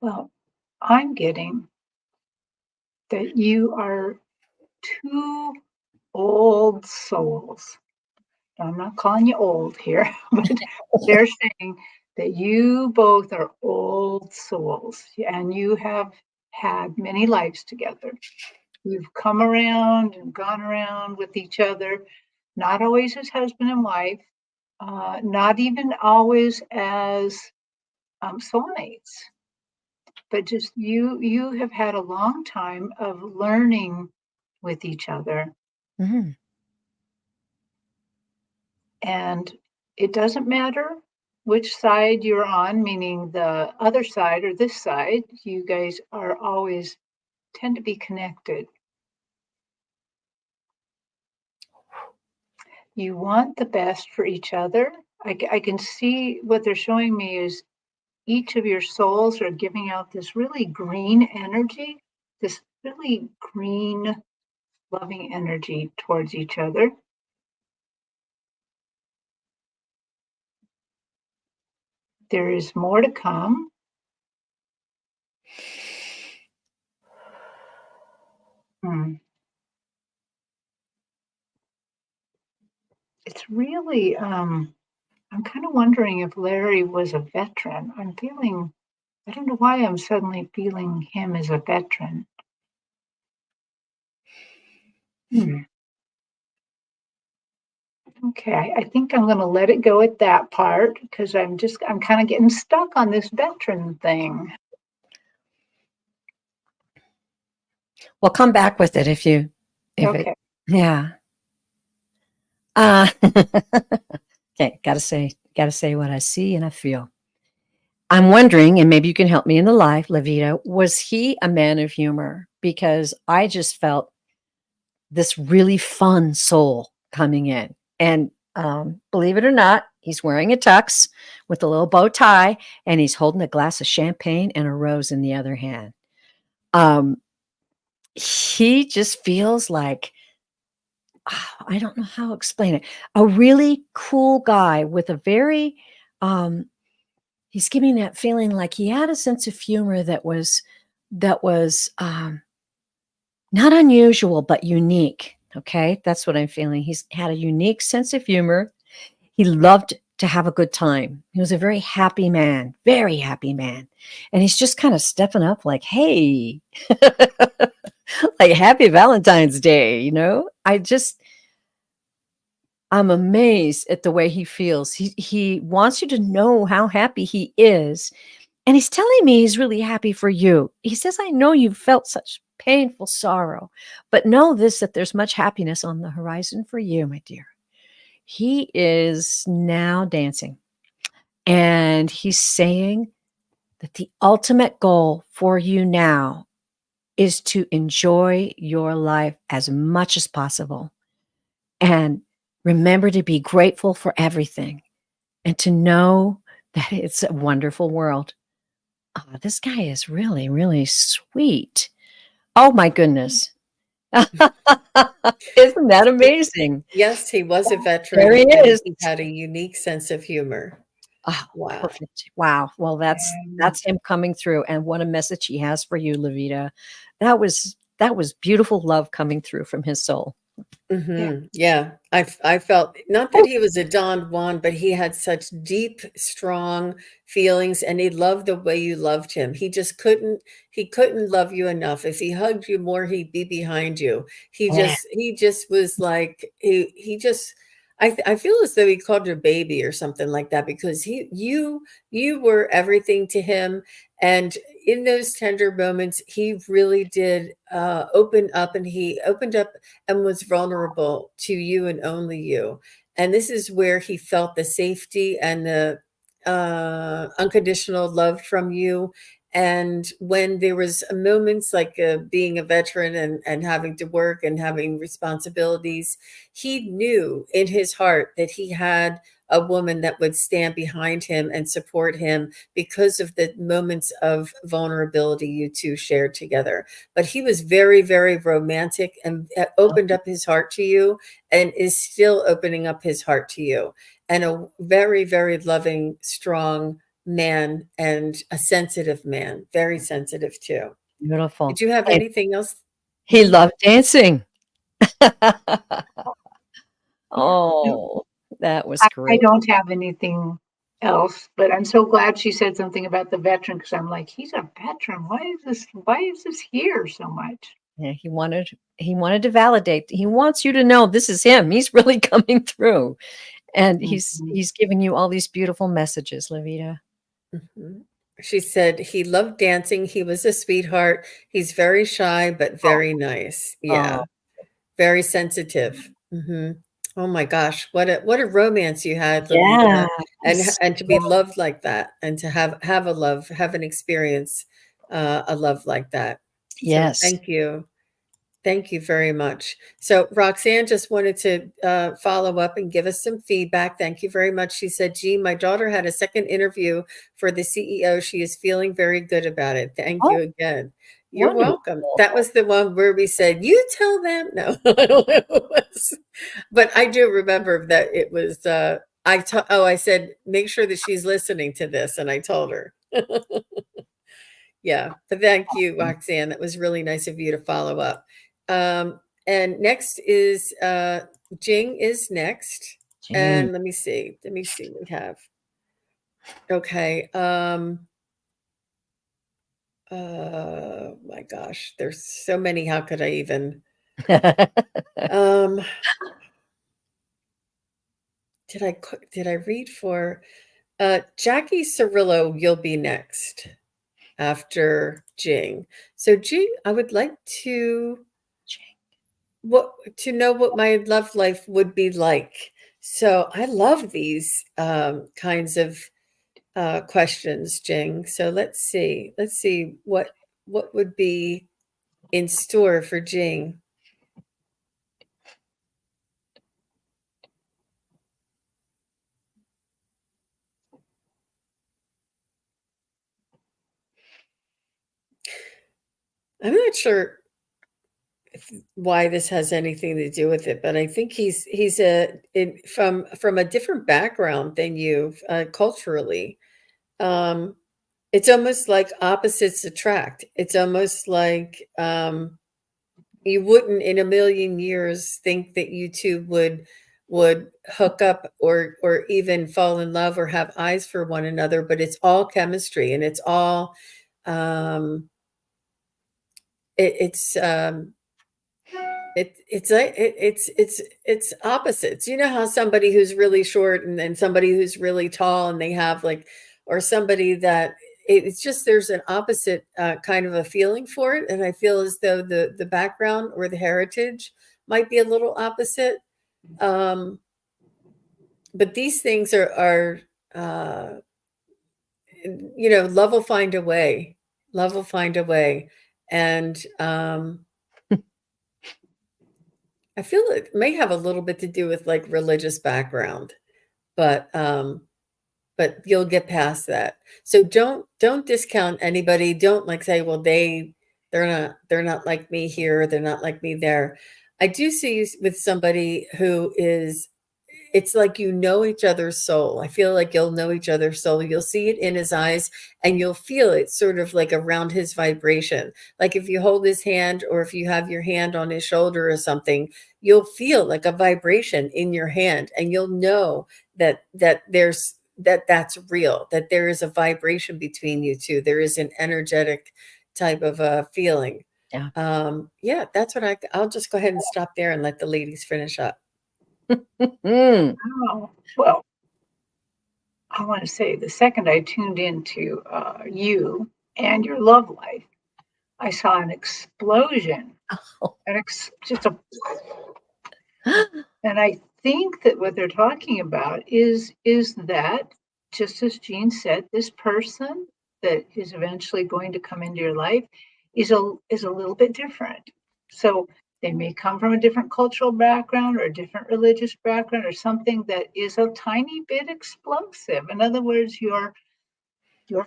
Well, I'm getting that you are two old souls. I'm not calling you old here, but they're saying that you both are old souls and you have had many lives together. You've come around and gone around with each other, not always as husband and wife, not even always as soulmates, but just you have had a long time of learning with each other. Mm-hmm. And it doesn't matter which side you're on, meaning the other side or this side, you guys are always tend to be connected. You want the best for each other. I can see what they're showing me is each of your souls are giving out this really green energy, this really green, loving energy towards each other. There is more to come. It's really, I'm kind of wondering if Larry was a veteran. I don't know why I'm suddenly feeling him as a veteran. Okay, I think I'm going to let it go at that part because I'm kind of getting stuck on this veteran thing. Well, come back with it Okay. Yeah. Okay, gotta say what I see and I feel. I'm wondering, and maybe you can help me in the live, Lavita, was he a man of humor? Because I just felt this really fun soul coming in. And believe it or not, he's wearing a tux with a little bow tie, and he's holding a glass of champagne and a rose in the other hand. He just feels like, I don't know how to explain it. A really cool guy with a very, he's giving that feeling like he had a sense of humor that was not unusual, but unique. Okay. That's what I'm feeling. He's had a unique sense of humor. He loved to have a good time. He was a very happy man, very happy man. And he's just kind of stepping up like, hey, like happy Valentine's Day, you know? I'm amazed at the way he feels. He wants you to know how happy he is. And he's telling me he's really happy for you. He says, I know you've felt such painful sorrow, but know this, that there's much happiness on the horizon for you, my dear. He is now dancing, and he's saying that the ultimate goal for you now is to enjoy your life as much as possible. And remember to be grateful for everything and to know that it's a wonderful world. This guy is really, really sweet. Oh my goodness. Isn't that amazing? Yes, he was a There veteran he and is. he had a unique sense of humor. Oh, Wow. perfect. Wow. Well, that's him coming through. And what a message he has for you, Levita. That was beautiful love coming through from his soul. Yeah, I felt not that he was a Don Juan, but he had such deep, strong feelings, and he loved the way you loved him. He couldn't love you enough. If he hugged you more, he'd be behind you. Yeah. He just was like he just I feel as though he called you baby or something like that because you were everything to him. And in those tender moments, he really did open up, and he opened up and was vulnerable to you and only you. And this is where he felt the safety and the unconditional love from you. And when there was moments like being a veteran and having to work and having responsibilities, he knew in his heart that he had a woman that would stand behind him and support him because of the moments of vulnerability you two shared together. But he was very, very romantic and opened up his heart to you and is still opening up his heart to you. And a very, very loving, strong man and a sensitive man, very sensitive too. Beautiful. Did you have And anything else? he loved dancing. No, Oh, that was I great. don't have anything else, but I'm so glad she said something about the veteran because I'm like, he's a veteran. Why is this here so much? Yeah, he wanted to validate. He wants you to know this is him. He's really coming through. And Mhm. he's giving you all these beautiful messages, Levita. Mhm. She said he loved dancing. He was a sweetheart. He's very shy, but Oh, very nice. oh, Yeah, very sensitive. Oh my gosh, what a romance you had, yeah. Levita, and to be loved like that, and to have an experience, a love like that. So Yes. thank you very much. So Roxanne just wanted to follow up and give us some feedback. Thank you very much. She said, "Gee, my daughter had a second interview for the CEO. She is feeling very good about it. Thank Oh, you again." You're welcome. wonderful. That was the one where we said, "You tell them." No, I don't know who it was, but I do remember that it was. I said, "Make sure that she's listening to this," and I told her. Yeah, but thank you, Roxanne. That was really nice of you to follow up. And next is Jing is next. Gee. And let me see. Let me see what we have. Okay. My gosh, there's so many. How could I even um did I read for Jackie Cirillo, you'll be next after Jing. So Jing, I would like to know what my love life would be like. So I love these kinds of questions, Jing. So let's see. Let's see what would be in store for Jing. I'm not sure why this has anything to do with it, but I think from a different background than you, culturally. Um, it's almost like opposites attract. It's almost like, you wouldn't in a million years think that you two would hook up or even fall in love or have eyes for one another, but it's all chemistry and it's all, um, it's it's like it's opposites. You know how somebody who's really short and then somebody who's really tall and they have like, or somebody that it's just there's an opposite, kind of a feeling for it, and I feel as though the background or the heritage might be a little opposite. Um, but these things are love will find a way. Love will find a way, and I feel it may have a little bit to do with, like, religious background, but, but you'll get past that. So don't discount anybody, don't, like, say, "Well, they're not like me here, they're not like me there." I do see you with somebody who is it's like you know each other's soul. I feel like you'll know each other's soul. You'll see it in his eyes and you'll feel it sort of like around his vibration. Like if you hold his hand or if you have your hand on his shoulder or something, you'll feel like a vibration in your hand and you'll know that's real, that there is a vibration between you two. There is an energetic type of a feeling. Yeah. Yeah, that's what I'll just go ahead and stop there and let the ladies finish up. Mm. Oh, well, I want to say the second I tuned into you and your love life, I saw an explosion, Oh. just a, and I think that what they're talking about is that, just as Jean said, this person that is eventually going to come into your life is a little bit different. So they may come from a different cultural background or a different religious background or something that is a tiny bit explosive. In other words, your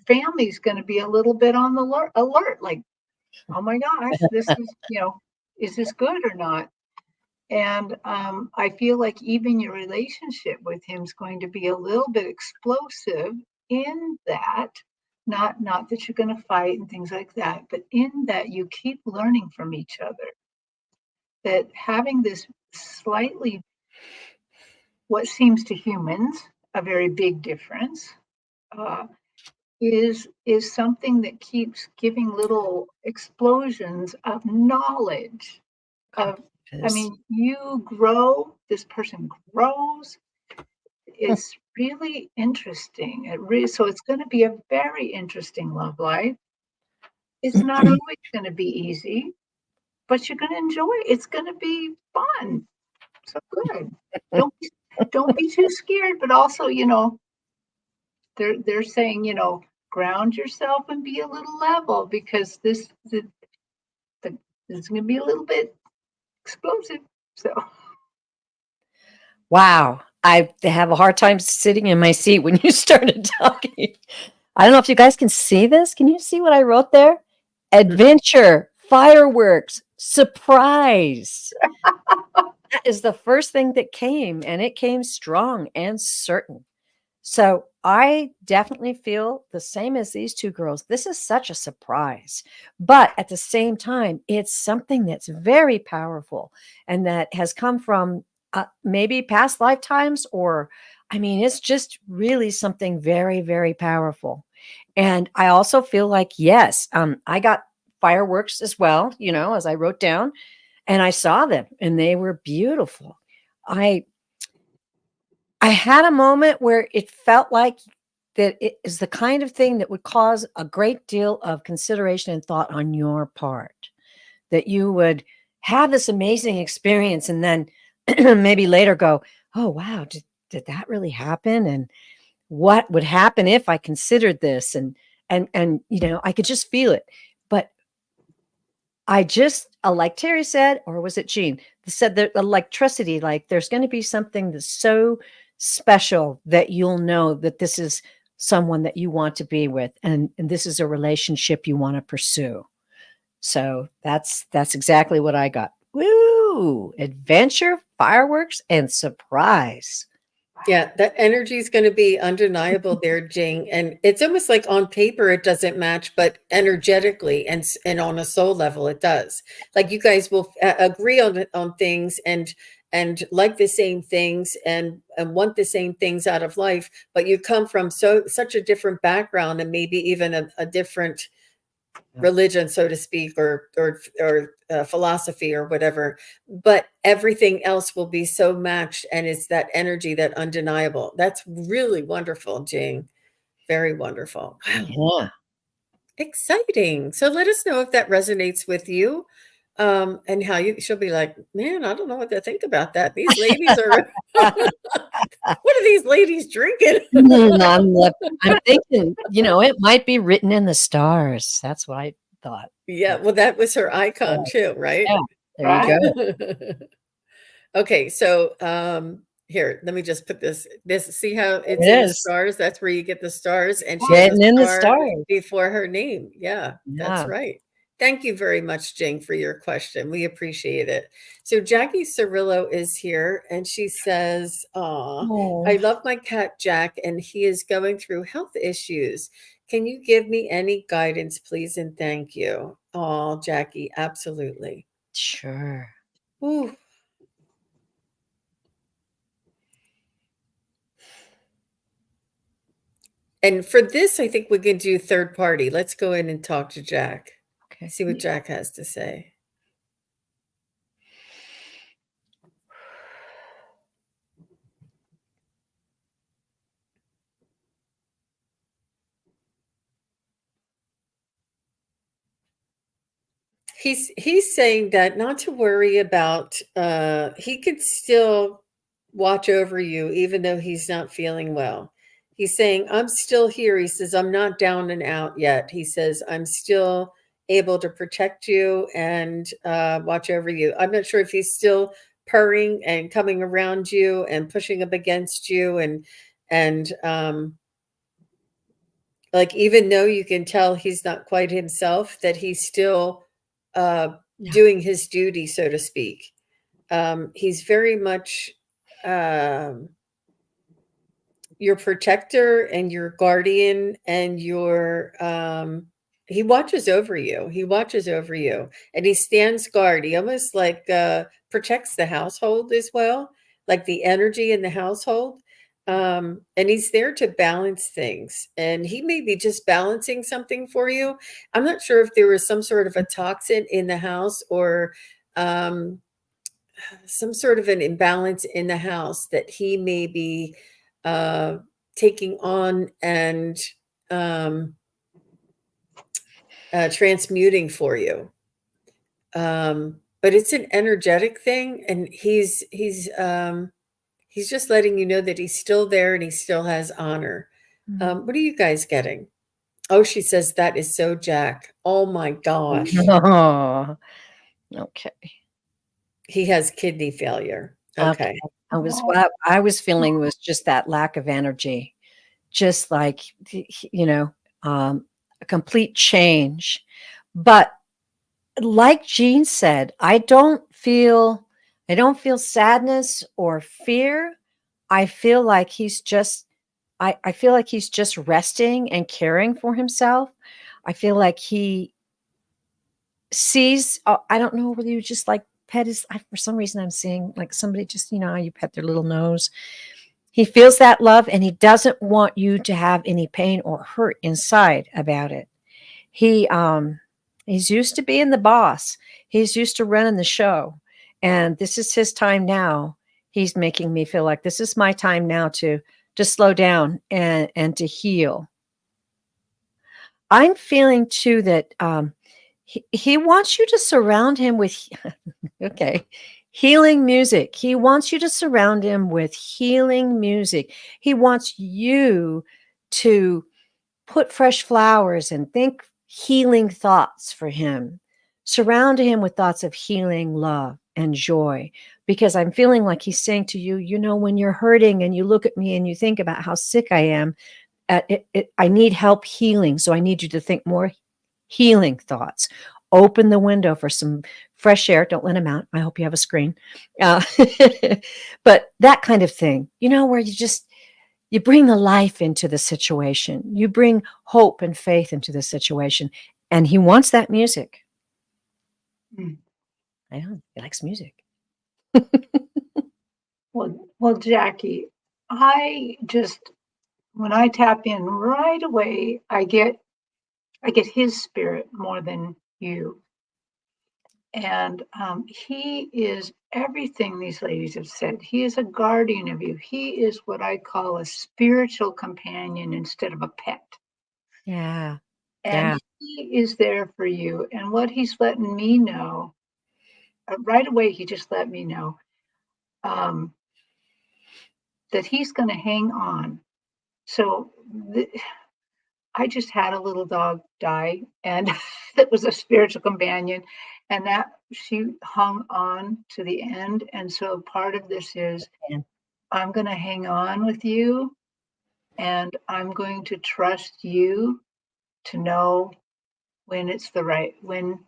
family's going to be a little bit on the alert, like, oh my gosh, this is, is this good or not? And I feel like even your relationship with him is going to be a little bit explosive in that, not that you're going to fight and things like that, but in that you keep learning from each other. That having this slightly, what seems to humans, a very big difference, uh, is something that keeps giving little explosions of knowledge of, I mean, you grow, this person grows. It's really interesting. So it's going to be a very interesting love life. It's not always going to be easy, but you're going to enjoy it. It's going to be fun. So good. Don't be, don't be too scared, but also, they're saying, ground yourself and be a little level because this is going to be a little bit explosive. So Wow. I have a hard time sitting in my seat when you started talking. I don't know if you guys can see this. Can you see what I wrote there? Adventure, fireworks, surprise. That is the first thing that came, and it came strong and certain. So I definitely feel the same as these two girls. This is such a surprise. But at the same time, it's something that's very powerful and that has come from maybe past lifetimes, or I mean, it's just really something very, very powerful. And I also feel like, yes, I got fireworks as well, as I wrote down, and I saw them and they were beautiful. I I had a moment where it felt like that it is the kind of thing that would cause a great deal of consideration and thought on your part, that you would have this amazing experience and then maybe later go, oh, wow, did that really happen? And what would happen if I considered this? And I could just feel it. But I just, like Terry said, or was it Jean, said that electricity, like there's going to be something that's so special that you'll know that this is someone that you want to be with, and this is a relationship you want to pursue. So that's exactly what I got. Woo! Adventure, fireworks, and surprise. Yeah, that energy is going to be undeniable there, Jing. And it's almost like on paper it doesn't match, but energetically and on a soul level it does. Like you guys will agree on things and like the same things and want the same things out of life, but you come from such a different background and maybe even a different religion, so to speak, or philosophy or whatever, but everything else will be so matched, and it's that energy, that undeniable. That's really wonderful, Jing. Very wonderful. Wow, Yeah. exciting. So let us know if that resonates with you, and how she'll be like, man, I don't know what to think about that. These ladies are, what are these ladies drinking? I'm thinking, it might be written in the stars. That's what I thought. Yeah, well, that was her icon too, right? Yeah, there you go. Okay, so here, let me just put this. See how it's It in the is. stars? That's where you get the stars, and she has Getting a in the star stars. before her name. Yeah, that's Yeah. right. Thank you very much, Jing, for your question. We appreciate it. So Jackie Cirillo is here, and she says, "Aw, Oh, I love my cat Jack, and he is going through health issues. Can you give me any guidance, please, and thank you." Oh, Jackie, absolutely. sure. Ooh. And for this, I think we can do third party. Let's go in and talk to Jack. Okay. See what Jack has to say. He's saying that not to worry about he could still watch over you even though he's not feeling well. He's saying, I'm still here. He says, I'm not down and out yet. He says, I'm still able to protect you and watch over you. I'm not sure if he's still purring and coming around you and pushing up against you and like, even though you can tell he's not quite himself, that he's still Yeah. doing his duty, so to speak. He's very much your protector and your guardian and your he watches over you. He watches over you and he stands guard. He almost like protects the household as well, like the energy in the household. And he's there to balance things. And he may be just balancing something for you. I'm not sure if there was some sort of a toxin in the house or some sort of an imbalance in the house that he may be uh, taking on and um, transmuting for you. But it's an energetic thing, and he's just letting you know that he's still there and he still has honor. What are you guys getting? Oh, she says that is so Jack. Oh my gosh, Oh, okay. he has kidney failure. Okay. Okay. What I was feeling was just that lack of energy, just like, a complete change. But like Jean said, I don't feel sadness or fear. I feel like I feel like he's just resting and caring for himself. I feel like he sees, I don't know whether you just like pet his, for some reason I'm seeing like somebody just, how you pet their little nose. He feels that love and he doesn't want you to have any pain or hurt inside about it. He's used to being the boss. He's used to running the show. And this is his time now. He's making me feel like this is my time now to slow down and to heal. I'm feeling too that he wants you to surround him with okay, healing music. He wants you to surround him with healing music. He wants you to put fresh flowers and think healing thoughts for him. Surround him with thoughts of healing, love, and joy. Because I'm feeling like he's saying to you, when you're hurting and you look at me and you think about how sick I am, I need help healing. So I need you to think more healing thoughts. open the window for some fresh air. Don't let him out. I hope you have a screen. Uh, but that kind of thing, where you bring the life into the situation. You bring hope and faith into the situation. And he wants that music. Mm. I know. He likes music. Well, Jackie, when I tap in right away, I get his spirit more than you. And he is everything these ladies have said. He is a guardian of you. He is what I call a spiritual companion instead of a pet. Yeah. And he is there for you. And what he's letting me know, right away, he just let me know that he's going to hang on. So I just had a little dog die, and that was a spiritual companion, and that she hung on to the end. And so part of this is I'm going to hang on with you, and I'm going to trust you to know when it's the right, when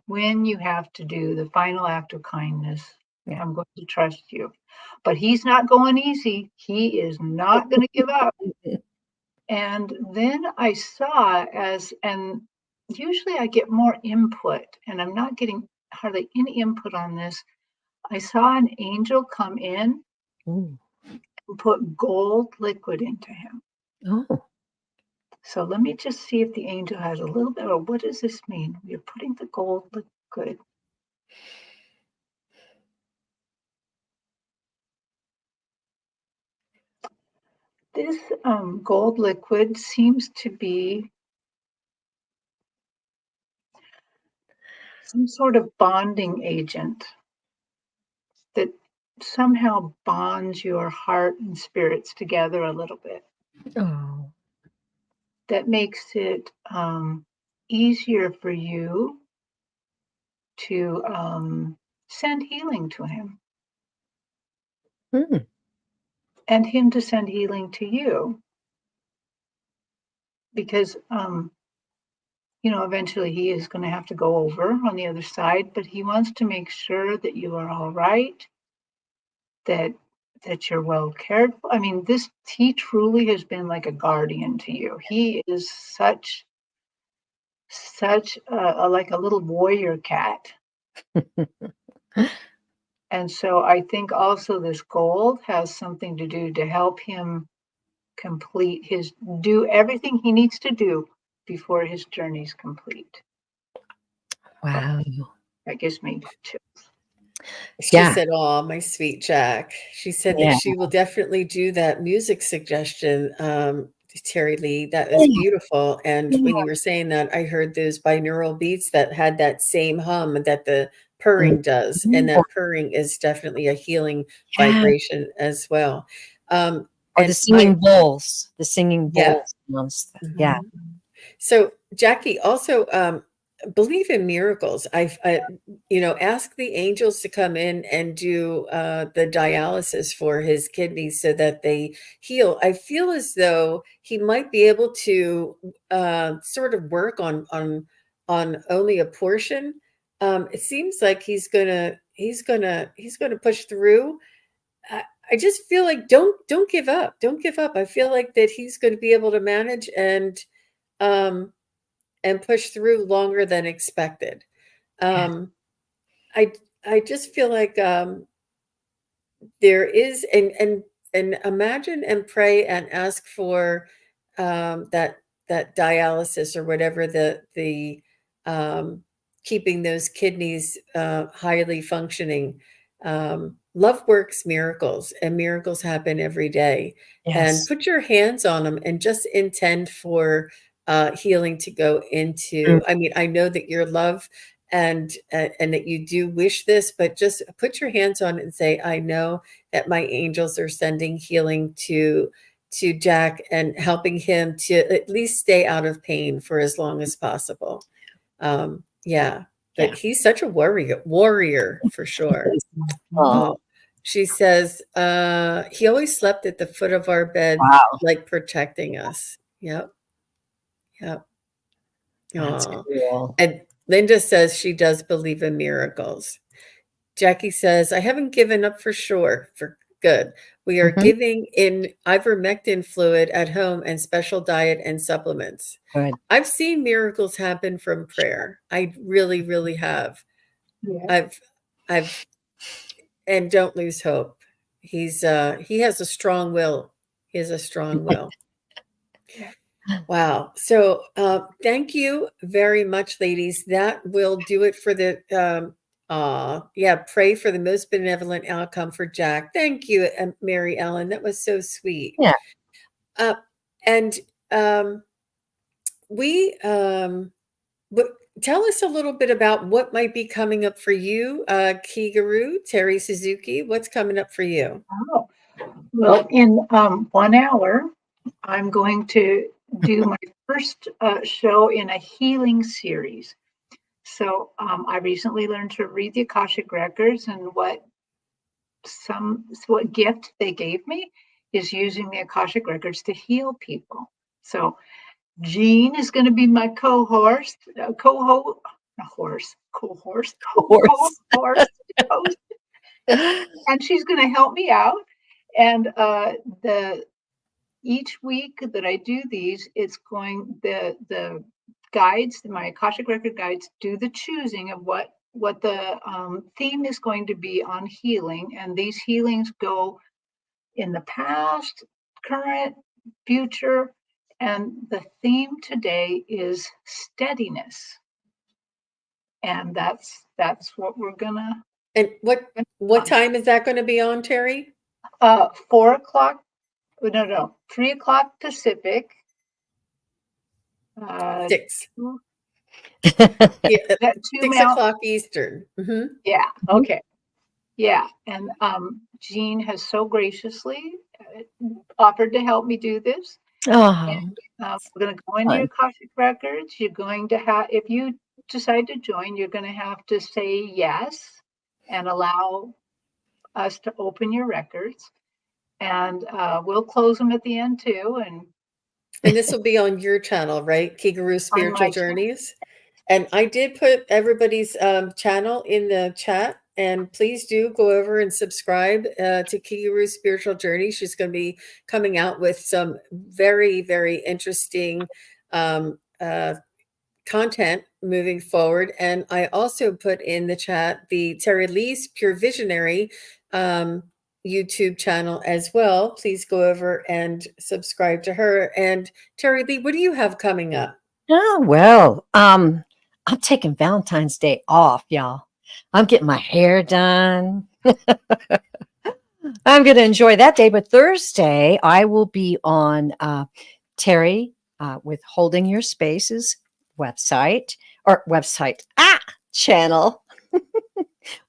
you have to do the final act of kindness. Yeah. I'm going to trust you. But he's not going easy. He is not going to give up. And then I saw and usually I get more input, and I'm not getting hardly any input on this. I saw an angel come in Ooh. and put gold liquid into him. Oh. So let me just see if the angel has a little bit of what does this mean? You're putting the gold liquid. This gold liquid seems to be some sort of bonding agent that somehow bonds your heart and spirits together a little bit. Oh. That makes it easier for you to send healing to him and him to send healing to you. Because, eventually he is going to have to go over on the other side, but he wants to make sure that you are all right, that you're well cared for. I mean, he truly has been like a guardian to you. He is such like a little warrior cat. And so I think also this gold has something to do to help him do everything he needs to do before his journey's complete. Wow. That gives me chills. She said, "Oh, my sweet Jack." She said that she will definitely do that music suggestion, Terry Lee. That was beautiful. And when you were saying that, I heard those binaural beats that had that same hum that the purring does, and that purring is definitely a healing vibration as well. Or And the singing bowls. The singing Yeah. bowls. Mhm. So, Jackie, also believe in miracles. Ask the angels to come in and do the dialysis for his kidneys so that they heal. I feel as though he might be able to sort of work on only a portion. It seems like he's gonna push through. I just feel like don't give up. Don't give up. I feel like that he's going to be able to manage um and push through longer than expected. Um, I I just feel like there is and imagine and pray and ask for that dialysis or whatever the um, keeping those kidneys highly functioning. Love works miracles, and miracles happen every day. And Yes. put your hands on them and just intend for healing to go into. I mean, I know that your love and that you do wish this, but just put your hands on it and say, I know that my angels are sending healing to Jack and helping him to at least stay out of pain for as long as possible. Yeah, but he's such a warrior for sure. Oh, She says, he always slept at the foot of our bed, wow. like protecting us. Yep. Yep. That's Aw. cool. And Linda says she does believe in miracles. Jackie says, I haven't given up for sure. For good. We are Mhm. giving in ivermectin fluid at home and special diet and supplements. Good. I've seen miracles happen from prayer. I really, really have. Yeah. I've and don't lose hope. He has a strong will. He has a strong will. Yeah. Wow. So thank you very much, ladies. That will do it for the yeah, pray for the most benevolent outcome for Jack. Thank you, Mary Ellen. That was so sweet. Yeah. Uh, and we but tell us a little bit about what might be coming up for you, Kigaru, Terri Suzuki. What's coming up for you? Oh, well, in 1 hour, I'm going to do my first show in a healing series. So I recently learned to read the Akashic records, and what gift they gave me is using the Akashic records to heal people. So Jean is going to be my co-host, co-host, Horse. host, and she's going to help me out. And the each week that I do these, it's going the guides, my Akashic record guides, do the choosing of what the theme is going to be on healing, and these healings go in the past, current, future, and the theme today is steadiness, and that's what we're gonna. And what time is that going to be on, Terry? 4 o'clock. No, 3 o'clock Pacific. Six. Yeah, That two 6 o'clock Eastern. Mm-hmm. Yeah. Okay. Yeah. And Jean has so graciously offered to help me do this. Oh, We're going to go into your Akashic records. You're going to have, if you decide to join, you're going to have to say yes and allow us to open your records. And we'll close them at the end too. And this will be on your channel, right? Kigaru On Spiritual my channel. Journeys. And I did put everybody's channel in the chat. And please do go over and subscribe to Kigaru Spiritual Journey. She's going to be coming out with some very, very interesting content moving forward. And I also put in the chat the Terry Lee's Pure Visionary YouTube channel as well. Please go over and subscribe to her. And Terry Lee, what do you have coming up? oh well. I'm taking Valentine's Day off, y'all. I'm getting my hair done. I'm going to enjoy that day. But Thursday, I will be on Terry with Holding Your Spaces website channel.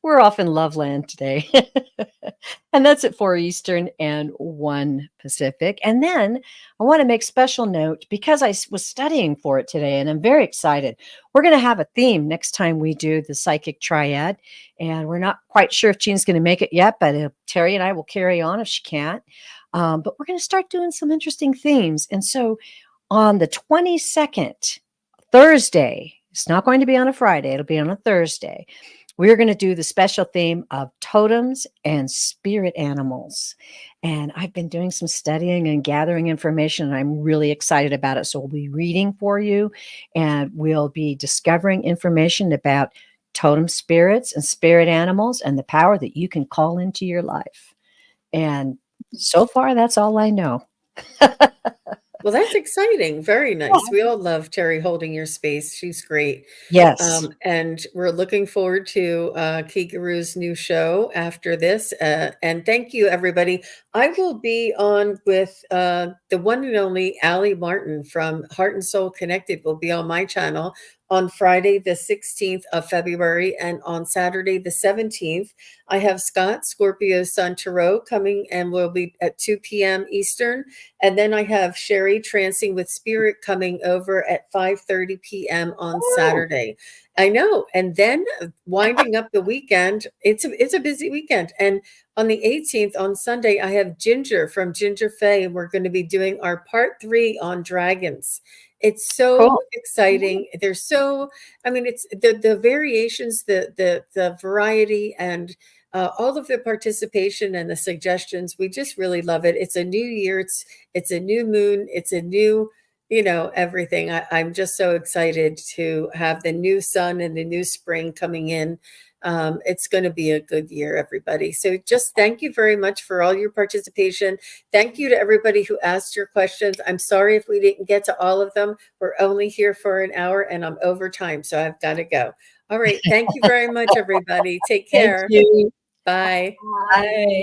We're off in Loveland today. And that's at 4 Eastern and 1 Pacific. And then I want to make special note because I was studying for it today and I'm very excited. We're going to have a theme next time we do the Psychic Triad. And we're not quite sure if Jean's going to make it yet, but Terri and I will carry on if she can't. But we're going to start doing some interesting themes. And so on the 22nd, Thursday, it's not going to be on a Friday, it'll be on a Thursday. We're going to do the special theme of totems and spirit animals. And I've been doing some studying and gathering information, and I'm really excited about it. So we'll be reading for you, and we'll be discovering information about totem spirits and spirit animals and the power that you can call into your life. And so far, that's all I know. Well, that's exciting. Very nice. We all love Terry Holding Your Space. She's great. Yes. And we're looking forward to Kigaru's new show after this. And thank you, everybody. I will be on with the one and only Allie Martin from Heart and Soul Connected will be on my channel on Friday, the 16th of February, and on Saturday, the 17th. I have Scott, Scorpio Sun Tarot, coming and will be at 2 p.m. Eastern. And then I have Sherry Trancing with Spirit coming over at 5:30 p.m. on Saturday. I know. And then winding up the weekend, it's a busy weekend. And on the 18th, on Sunday, I have Ginger from Ginger Faye, and we're going to be doing our part 3 on dragons. It's so Cool. exciting. There's so, I mean, it's the variations, the variety, and all of the participation and the suggestions. We just really love it. It's a new year. It's a new moon. It's a new, everything. I'm just so excited to have the new sun and the new spring coming in. It's going to be a good year, everybody. So just thank you very much for all your participation. Thank you to everybody who asked your questions. I'm sorry if we didn't get to all of them. We're only here for an hour and I'm over time, so I've got to go. All right. Thank you very much, everybody. Take Thank care. you. Bye. Bye. Bye.